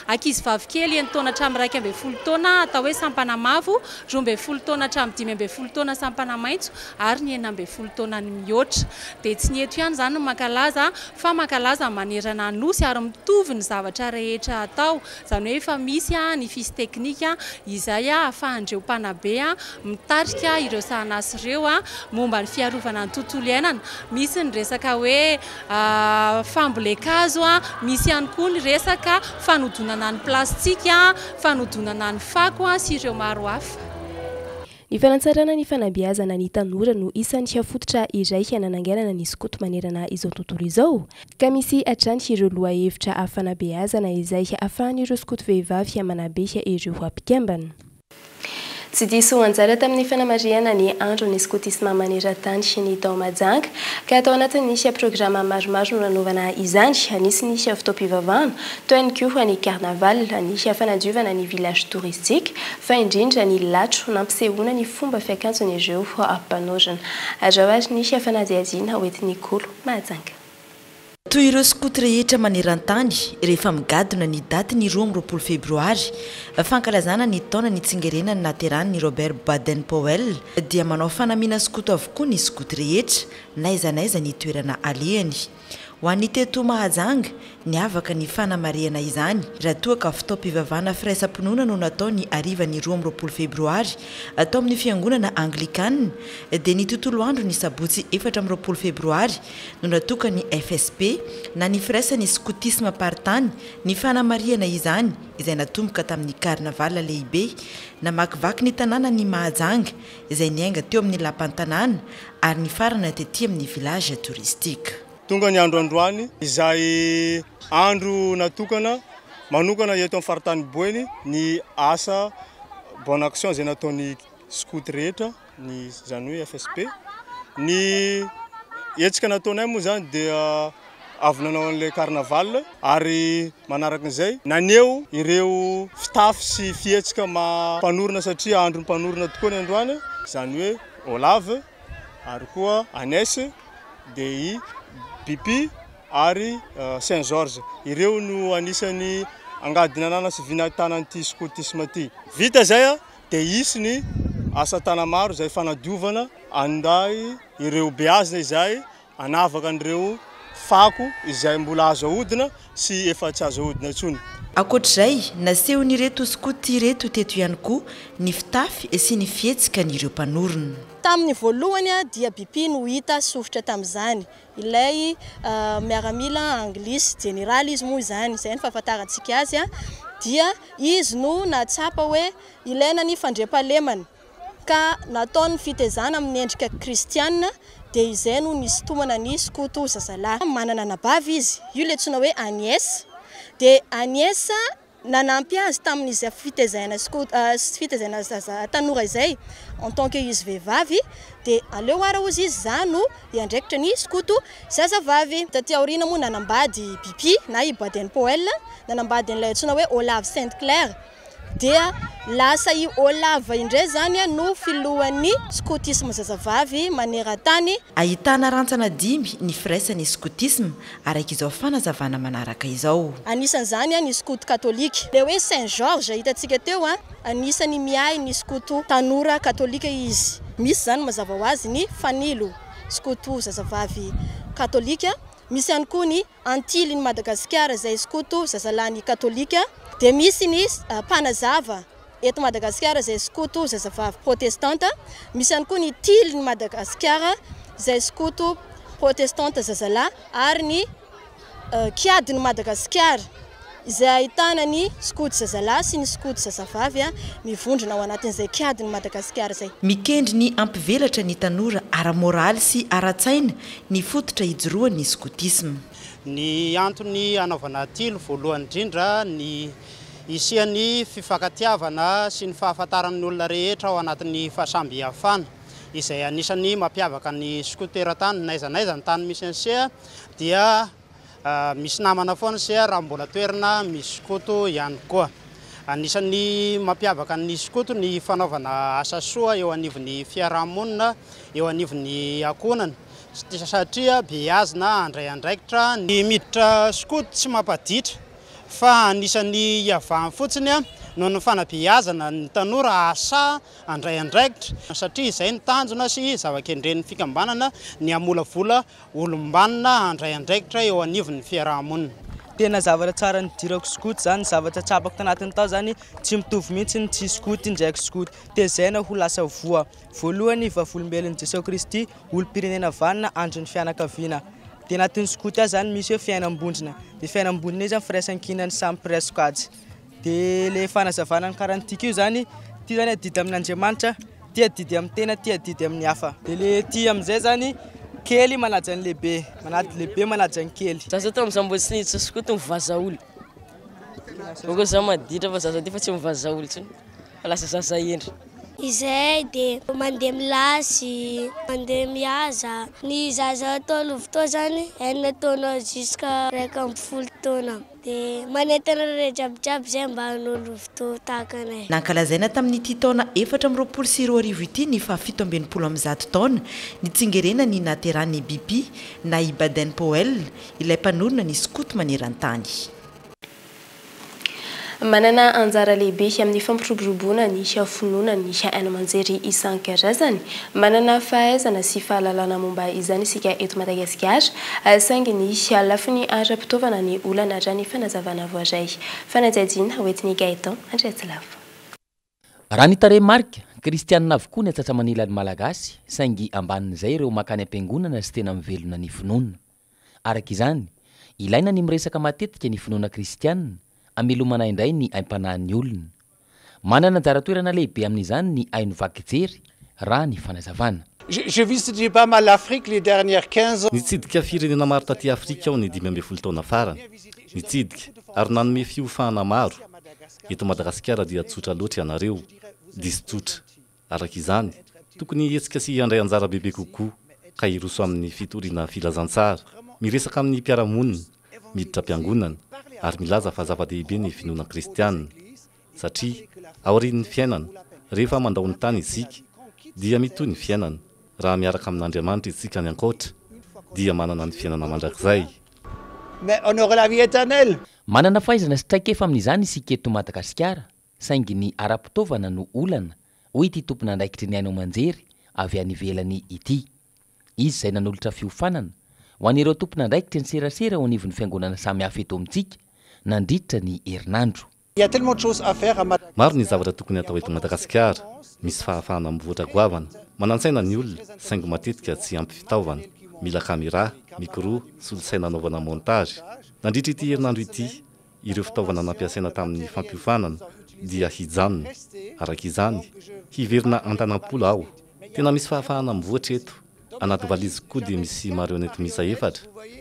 ankizivavy kely 1 taona hatramin'ny 12 taona atao hoe sampana mavo 12 taona hatramin'ny 15 taona sampana maitso ary ny 9 taona ny mihoatra dia tsy ny eto ihany zany makalaza fa makalaza manerana nosy ary mitovy ny zavatra rehetra atao zany hoe efa misy ny fisy teknika izay ahafahandreo mpanabe mitarika ireo sahanasy ireo momba ny fiarovana ny tontolo iainana misy ny resaka hoe fambolekazo misy ihany koa ny resaka fanodonana ny plastika fanodonana ny fako sy ireo maro hafa. Ny fanatsarana ny fanabeazana ny tanora no isan'ny hafototra iray hianananganana ny skoto manerana izao tontolo izao ka misy hatrany ireo loha hevitra afanabeazana izay ahafahan'ireo skoto vehivavy manabe ireo ampikambana. Tsy diso anjara tamin'ny fanamariana ny andron'ny skotisma maneran-tany sy ny tao majanga ka atao anatin'ny programa maromaro nanaovana izany anisy fitaom-pivavahana toy ny koa ny carnaval ny fanadiovana ny village touristique fa indrindra ny latro nampisehoana ny fomba fiakanjony ireo mpanorona azahoary ny fanadiazina hoentin'ny kolo majanga. Toy ireo skoto rehetra maneran-tany rehefa migadona ny daty ny 12 febroary fankalazana ny taona ny tsingerenany naterany Robert Baden-Powell dia manao fanamina skoto avokoa ny skoto rehetra naiza ny toerana alehany. Ho an'ny teto mahajanga ny avaka ny fanamariana izany raha toa ka fitaom-pivavahana firaisam-pinoana no natao ny arivan'ny 12 febroary atao amin'ny fiangonana anglikana dia ny tontolo andro ny sabotsy 14 febroary no natoka ny FSP na ny firaisan'ny skotisma partany ny fanamariana izany izay natomboka tamin'ny carnaval lehibe namakivaky ny tanàna ny mahajanga izay niainga teo amin'ny lapan-tanàna ary ny farana tetỳ amin'ny village touristique. Tonga ny andro androany izay andro natokana manokana eto amin'ny faritany Boeny ny asa bonne action izay nataon'ny skoto rehetra ny zany hoe FSP ny etsika nataonay moa zany dia avy nanao an'ilay carnaval ary manarakan'izay naneo ireo fitafy sy fietsika mampanorona satria andro mpanorona tokoa ny androany zany hoe Olave ary koa Agnès dia Pipi ary Saint-Georges ireo no anisany angadinanana sy vinatana an'ity skotisma ty. Vita zay dia isy ny asa tana maro izay fanadiovana anday ireo beazina izay anavaka an'ireo fako izay mbola azo ahodina sy efa tsy azo ahodina intsony. Ankoatr'izay nasehon'ireto skoto ireto teto ihany koa ny fitafy sy ny fihetsika n'ireo mpanorona. Tamin'ny voalohany dia Pipi no hita sofitra tamin'izany ilay miaramila anglisy général izy moa izany izay ny fahafantarantsika azy dia izy no natsapa hoe ilaina ny fandriam-pahalemana ka nataony fitezana amin'ny endrika kristiana dia izay no nisintomana ny skoto zazalahy manana nabavy izy io le tsona hoe Agnès dia Agnès nanampy azy tamin'izay fitezana fitezana tanora izay en tant que izy vehivavy dia aleo ara ozy izy zano iandraikitra ny skoto zazavavy. Taty aoriana moa nanambady Pipi na i Baden-Powell nanambady an'ilay tsona hoe Olave Sainte-Claire dia lasa i Olave indray zany no filohan'ny skotisme zazavavy maneran-tany. Ahitana rantsana 5 ny firaisan'ny skotisme araka izao fanazavana manaraka izao. Anisan'izany ny skoto katolika le hoe Saint-Georges hitantsika teo anisany miay ny skoto tanora katolika izy. Misy zany mazava ho azy ny fanilo skoto zazavavy katolika misy ihany koa ny Antille ny Madagasikara izay skoto zazalahy katolika dia misy ny Panazava eto Madagasikara izay skoto zazavavy protestanta misy ihany koa ny Tille ny Madagasikara izay skoto protestanta zazalahy ary ny Kiady ny Madagasikara izay ahitana ny skoto zazalahy sy ny skoto zazavavy mivondrona ao anatin'izay Kiady ny Madagasikara izay. Mikendry ny ampivelatra ny tanora ara-moraly sy ara-tsaina ny fototra hijoroan'ny skotisme. Ny antony anaovana tilo voalohany indrindra ny isian'ny fifankatiavana sy ny fahafantaran'ny olona rehetra ao anatin'ny fahasambiafana izay anisany mampiavaka ny skoteran-tany naiza ny tany misy an'se dia misy namana foana se raha mbola toerana misy skoto ihany koa. Anisany mampiavaka ny skoto ny fanaovana asa soa eo anivon'ny fiarahamonina eo anivon'ny ankonana satria beazina andray andraikitra ny miditra skoto tsy mampaditra fa anisany iavahany fotsiny no ny fanabeazana ny tanora asa andray andraikitra satria izay ny tanjona sy zava-kendren'ny fikambanana ny amolavola olombanina andray andraikitra eo anivon'ny fiarahamonina. Tena zavatra tsara nidirako skoty zany zavatra tsapako tanatiny tao zany tsy mitovy mihitsy ny tsy skoty ndraiky skoty tezaina ho lasa voa voalohany vavolombelon'i Jesosy Kristy olo-pirenena vanina andron'ny fianakaviana dia anatin'ny skoty azy zany misy hoe fiainam-bondrona dia fiainam-bondrona io zany firaisan-kinany samy presque dia le fanazavana ny karantika io zany tia zany adidy amin'Andriamanitra tia adidy amin'ny tena tia adidy amin'ny hafa dia le tia amin'izay zany kely manaja ny lehibe manady lehibe manaja ny kely zaza tao amin'izany tsy niditra skoty mivaza olo boko za maditra fa zaza ty fa tsy mivaza olo tsony fa lasa zaza endry izay dia mandeha milasy mandeha mihaza ny zaza tao lovotao zany enina taona jusqu'à 1 taona dia manentana rejabijaby zay mba hanolovotao tahaka anay. Nankalazaina tamin'ity taona 424 ity ny fa 720 taona nitsingerena ny naterany Bibi na i Baden-Powell ilay mpanorona ny skoty maneran-tany. Manana anjara lehibe amin'ny fampiroboroboana ny finoana ny haino aman-jery isan-karazany. Manana fahaizana sy fahalalana momba izany isika eto Madagasikara saingy ny lafiny ara-pitaovana ny olana hatrany fanazavana voaray. Fanajajina hoentiny Gaëtan Andriatsilavo. Raha ny tarehimarika kristianina avokoa ny atsatsa-manilany malagasy saingy ambanin'izay ireo makany am-piangonana sy tena mivelona ny finoana. Araka izany, ilaina ny miresaka matetika ny finoana kristianina amelomana indray ny aim-panahin'ny olona. Manana anjara toerana lehibe amin'izany ny haino vaky jery raha ny fanazavana. Je visite pas mal l'Afrique les dernières 15 ans. Nitsidika firenena maro taty Afrika aho ny 12 taona farany. Nitsidika ary nanome fiofahana maro. Eto Madagasikara dia tsotra loatra ianareo, diso tsotra. Araka izany, tokony hetsika sy handray anjara bebe kokoa ka hiroso amin'ny fitoriana filazantsara, miresaka amin'ny mpiaramonina, miditra ampiangonana ary milaza fa zava-dehibe ny finoana kristianina satria aorian'ny fiainana rehefa mandao ny tany isika dia mitoy ny fiainana raha miaraka amin'Andriamanitra isika ny ankoatra dia manana ny fiainana mandrakizay. Mais on aura la vie éternelle. Manana fahaizana sy traikefa amin'izany isika eto Madagasikara saingy ny ara-pitaovana no olana hoy ity tompona andraikitry ny haino aman-jery avy any ivelany ity. Izy izay nanolotra fiofanana ho an'ireo tompona andraikitry ny serasera ho anivon'ny fiangonana samy hafa eto amintsika nandritra ny herinandro. Il y a tellement de choses à faire à Maro ny zavatra tokony atao eto Madagasikara, misy fahafahana mivoatra goavana. Manantsaina ny olona saingy matetika tsy ampy fitaovana, mila caméra, micro, solosaina anaovana montage. Nandritra ity herinandro ity, ireo fitaovana nampiasaina tamin'ny fampiofanana dia hijanona. Araka izany, hiverina antanam-pola aho. Tena misy fahafahana mivoatra eto. Anaty valizy koa dia misy marionnette misa 4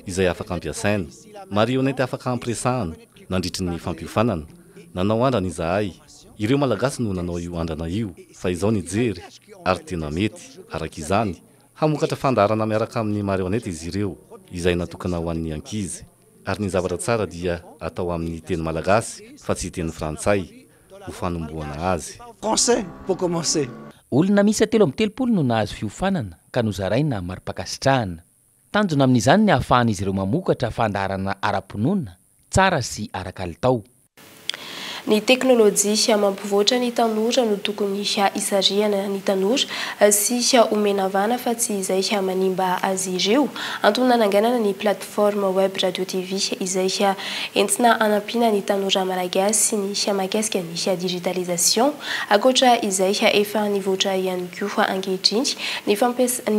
izay afaka ampiasaina. Marionnette afaka ampiresahana nandritry ny fampiofanana. Nanao andrana izahay. Ireo malagasy no nanao io andrana io fa izao nijery ary tena mety. Araka izany, hamokatra fandarana miaraka amin'ny marionnette izy ireo izay natokana ho an'ny ankizy. Ary ny zavatra tsara dia atao amin'ny teny malagasy fa tsy teny frantsay ho fanomboana azy. Français pour commencer. Olona misy 3 no nahazo fiofanana ka nozaraina mari-pakasitrahana. Tanjona amin'izany ny ahafahan'izy ireo mamokatra fandarana ara-pinoana tsara sy ara-kalitao. Ny teknôlôjia mampivoatra ny tanora no tokony isarihana ny tanora sy omenavana fa tsy izay manimba azy ireo. Antony nananganana ny plateforme web radio TV izay entina anampina ny tanora malagasy ny mahakasika ny digitalisation. Akoatra izay efa nivoatra ihany koa ankehitriny ny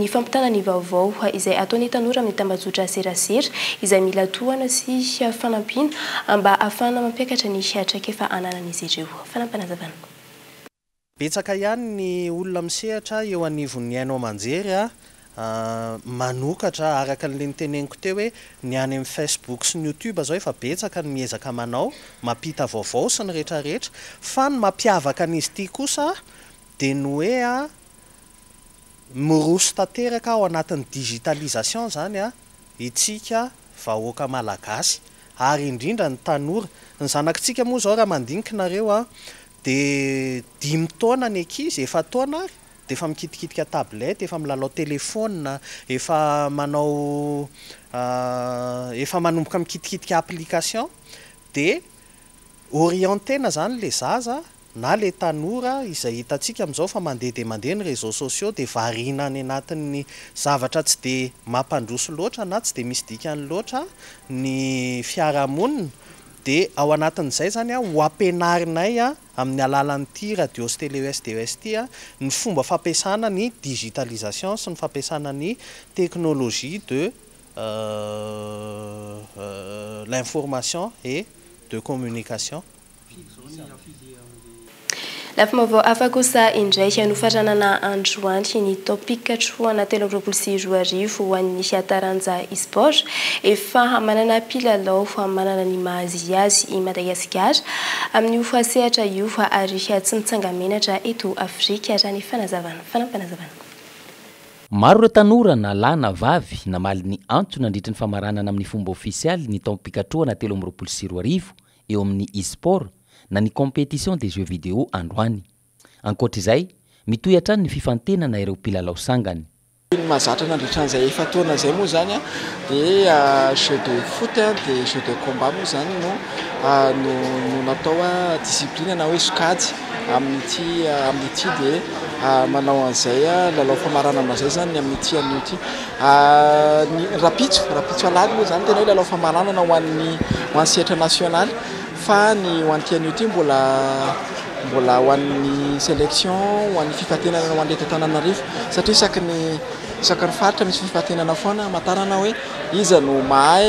fampitana ny vaovao izay ataon'ny tanora amin'ny tambazotra serasera izay mila tohana sy fanampiana mba ahafahana mampiakatra ny traikefa ananan'izy ireo. Fanampanazavana. Betsaka ihany ny olona misehatra eo anivon'ny haino aman-jery manokatra araka ny teneniko teo hoe ny any amin'ny Facebook sy ny YouTube zao efa betsaka ny miezaka manao mampita vaovao sy ny rehetrarehetra fa ny mampiavaka an'izy ity kosa dia ny hoe miroso tanteraka ao anatin'ny digitalisation zany itsika vahoaka malagasy ary indrindra ny tanora. Ny zanakitsika moa zao raha mandinikinareo dia 5 taona ny ankizy, 4 taona ary dia efa mikitikitika tablette, efa milalao telefona, efa manomboka mikitikitika application. Dia orientena zany le zaza na le tanora izay hitantsika amin'izao fa mandeha dia mandeha ny réseaux sociaux dia variana any anatin'ny zavatra tsy dia mampandroso loatra na tsy dia misy dikany loatra ny fiarahamonina dia ao anatin'izay zany ho ampianarinay amin'ny alalan'ity radio sy télé SDES ty ny fomba fampiasana ny digitalisation sy ny fampiasana ny technologie de l'information et de communication. Lafa mavao afa kosa indray nofaranana androany ny topika troana 3 ho an'ny taranja e-sport efa manana pilalao fa manana ny mahaziazy i Madagasikara amin'ny fasehatra io fa ary tsy mitsangamenatra eto Afrika raha ny fanazavana. Maro ireo tanora na lahy na vavy namaly ny antso nandritra ny famaranana amin'ny fomba ofisialy ny taom-pikatroana 3 eo amin'ny e-sport na ny compétition des jeux vidéo androany. Ankoatr'izay, mitoy hatrany ny fifantenana ireo pilalao sangany. Mahazatra nandritran'izay efa taona zay moa zany dia jeu de foot dia jeu de combat moa zany no natao discipline na hoe sokajy amin'ity dia manao an'izay lalao famaranana an'izay zany amin'ity an'ity ny rapitso alady moa zany tena hoe lalao famaranana ho an'ny sehatra nasionaly fa ny ho an'ity an'ity mbola ho an'ny sélection ho an'ny fifantenana ho an'ilay Antananarivo satria isaky ny faritra misy fifantenana foana amatarana hoe iza no mahay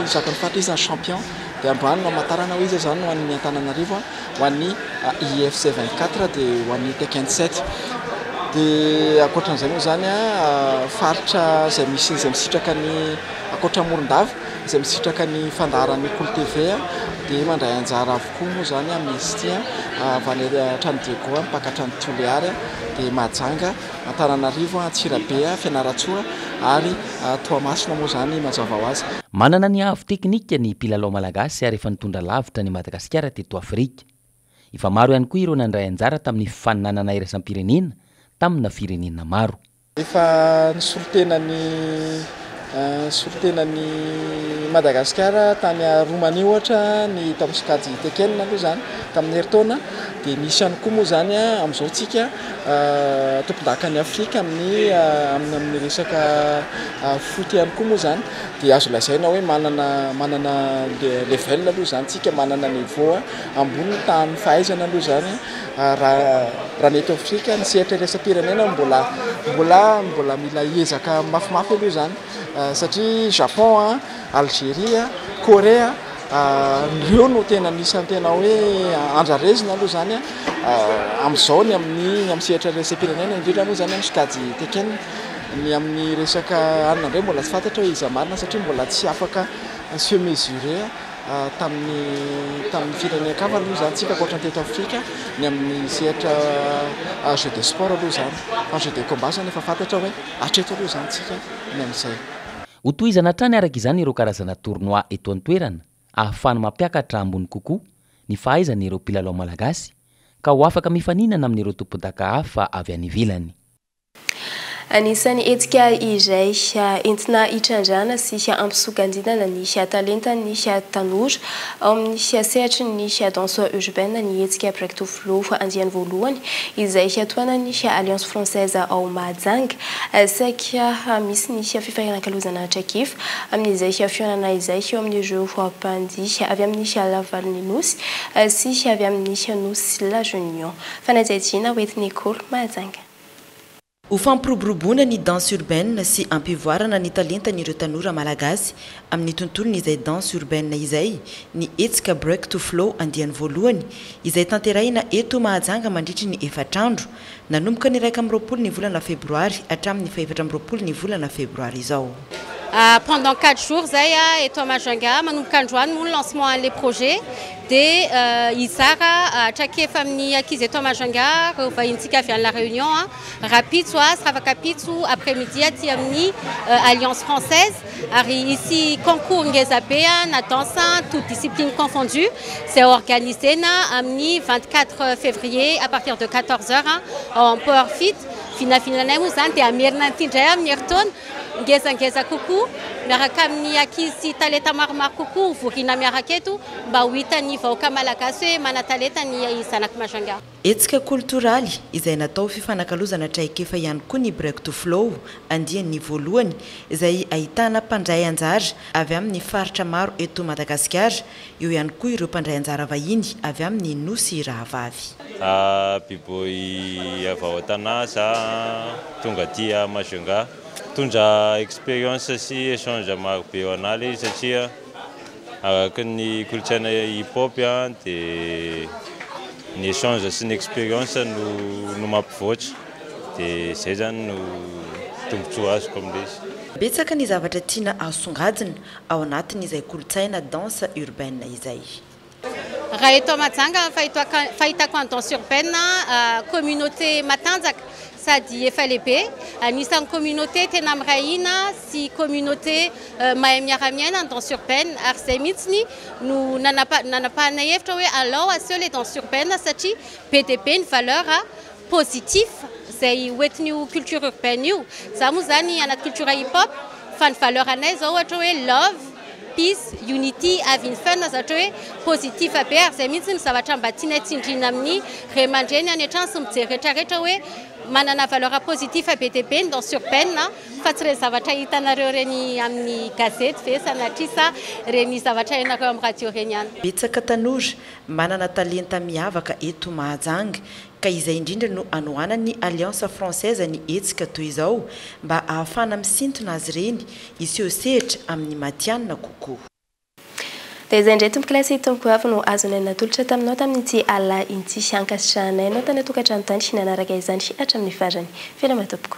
isaky ny faritra iza ny champion dia androany no amatarana hoe iza zany ho an'ny Antananarivo ho an'ny IFC 24 dia ho an'ny Tekken 7 dia akoatran'izay moa zany faritra izay misitraka ny akoatra Morondava izay misitraka ny fandaharan'ny Kolo TV dia mandray anjara avokoa moa zany misy ity avany trano Diego mpakatran'ny Toliary dia Mahajanga Antananarivo Antsirabe Fianaratsoa ary Toamasina moa zany mazava ho azy. Manana ny avo teknika ny mpilalao malagasy ary efa nitondra lavitra ny Madagasikara teto Afrika. Efa maro ihany koa ireo nandray anjara tamin'ny fifaninanana iraisam-pirenena tamina firenena maro. Efa nisolitenany Madagasikara tany Romania ohatra ny tamin'sikajy Tekken aloha zany tamin'ny herintaona dia misy ihany koa moa zany amin'izao tsika tompon-daka ny Afrika amin'ny resaka foot ihany koa moa zany dia azo lazaina hoe manana level aloha zany tsika manana niveau ambony tany fahaizana aloha zany raha ny eto Afrika ny sehatra iraisam-pirenena mbola mila hiezaka mafimafy aloha zany satria Japon Algérie Korea reo no tena nisany tena hoe andrarezina aloha zany amin'izao ny amin'ny sehatra iraisam-pirenena indrindra moa zany amin'ny sikajy Tekken ny amin'ny resaka arinandreo mbola tsy fantatra hoe iza marina satria mbola tsy afaka se mesurer tamin'ny firenena-kafa aloha zany tsika akoatran'ny teto Afrika ny amin'ny sehatra jeu de sport aloha zany fa jeu de combat zany efa fantatra hoe hatreto aloha zany tsika ny amin'izay. Ho tohizana hatrany araka izany ireo karazana tournoi eto an-toerana ahafahana mampiakatra ambony kokoa ny fahaizana ireo mpilalao malagasy ka ho afaka mifaninana amin'ireo tompon-daka hafa avy any ivelany. Anisany etika iray entina hitrandrana sy ampisokandinana ny talenta ny tanora ao amin'ny sehatra ny danseur urbaine ny etika break to flow andiany voalohany izay atoana ny Alliance Française ao Mahajanga saika misy ny fifanan-kalozana trakefo amin'izay fionana izay eo amin'ireo mpandihy avy amin'ny lavaliny nosy sy avy amin'ny nosy la Réunion fanazajina hoentin'ny Nicole Mahajanga. Ho fampiroboroboana ny danse urbaine sy ampivoarana ny talentan'ireo tanora malagasy amin'ny tontolony izay danse urbaine izay ny etsika break to flow andiany voalohany izay tanterahina eto Mahajanga mandritry ny 4 andro nanomboka ny 1 ny volana febroary hatramin'ny 4 ny volana febroary izao. Pendant 4 jours, eto Mahajanga manomboka androany moa lancement les projets de Isara trakefo amin'ny akizy eto Mahajanga vahintsika avy any la Réunion rapitso sravakapitso après-midi aty amin'ny Alliance Française ary ici concours ngeza be na danse toute discipline confondue c'est organisé na amin'ny 24 février à partir de 14h en Power Fit finafinanay moa zany dia amerina tindray amin'ny herintaona ngezangeza kokoa miaraka amin'ny ankizy talenta maromaro kokoa vorina miaraka eto mba ho hitany vahoaka malagasy hoe mana-talenta ny zanaky Majunga. Hetsika koltoraly izay natao fifanakalozana traikefa ihany koa ny break to flow andian'ny voalohany izay ahitana mpandray anjara avy amin'ny faritra maro eto Madagasikara, eo ihany koa ireo mpandray anjara vahiny avy amin'ny Nosy Rahavavy. Biboy avy ao Tanasa tonga aty Majunga tondra expérience sy échange maro be ao analy satria araka ny kolotsaina hip hop dia ny échange sy ny expérience no mampivoatra dia zay zany no tombotsoa azoko amin'izy. Betsaka ny zavatra tiana asongadina ao anatin'izay kolotsaina danse urbaine izay. Raha eto Majunga fahitako any danse urbaine communauté matanjaka sady efa lehibe, anisan'ny communauté tena mirahina sy communauté mahay miara-miaina ny danse urbaine ary zay mihitsy no nanapahana hevitra hoe alao aseho le danse urbaine satria be dia be ny valeur positif zay hoentin'io culture urbaine io. Za moa zany anaty culture hip hop fa ny valeur anay zao ohatra hoe love, peace, unity, having fun, zatra hoe positif be ary zay mihitsy ny zavatra mba tianay tsindrina amin'ny ray aman-dreny any an-trano sy mijery rehetrarehetra hoe manana valeur positif be dia be ny danse urbaine fa tsy reny zavatra hitanareo reny amin'ny gazety ve sanatrisa reny zavatra ianareo amin'ny radio reny ihany. Betsaka tanora manana talenta miavaka eto Mahajanga ka izay indrindra no anohanany Alliance Française ny hetsika toy izao mba ahafana misintona azy reny iseho sehatra amin'ny matianina kokoa. Dia izay indray tomponkilasy tompoko avy no azonay natolotra taminao tamin'ity ala inty ankasitrahanay anao tany tokantrano tany sy nanaraka izany sy hatramin'ny farany. Fiainana tompoko.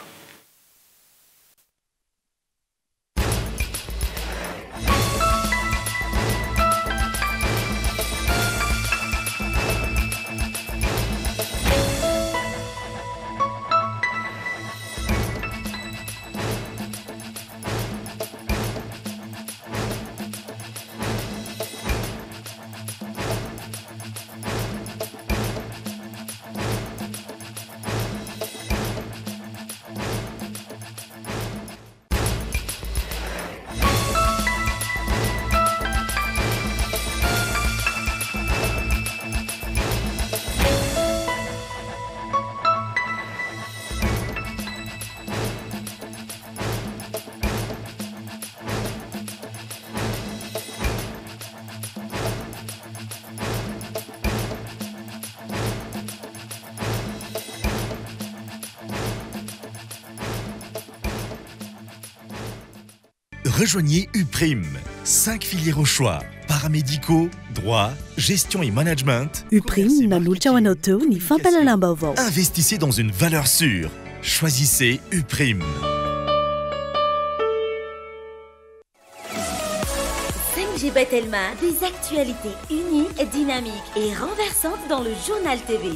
Rejoignez UPRIM, 5 filières au choix, paramédicaux, droit, gestion et management. UPRIM nanolotra ho anao teo ny fampalalam-baovao. Investissez dans une valeur sûre. Choisissez UPRIM. Belma, des actualités uniques, dynamiques et renversantes dans le journal TV.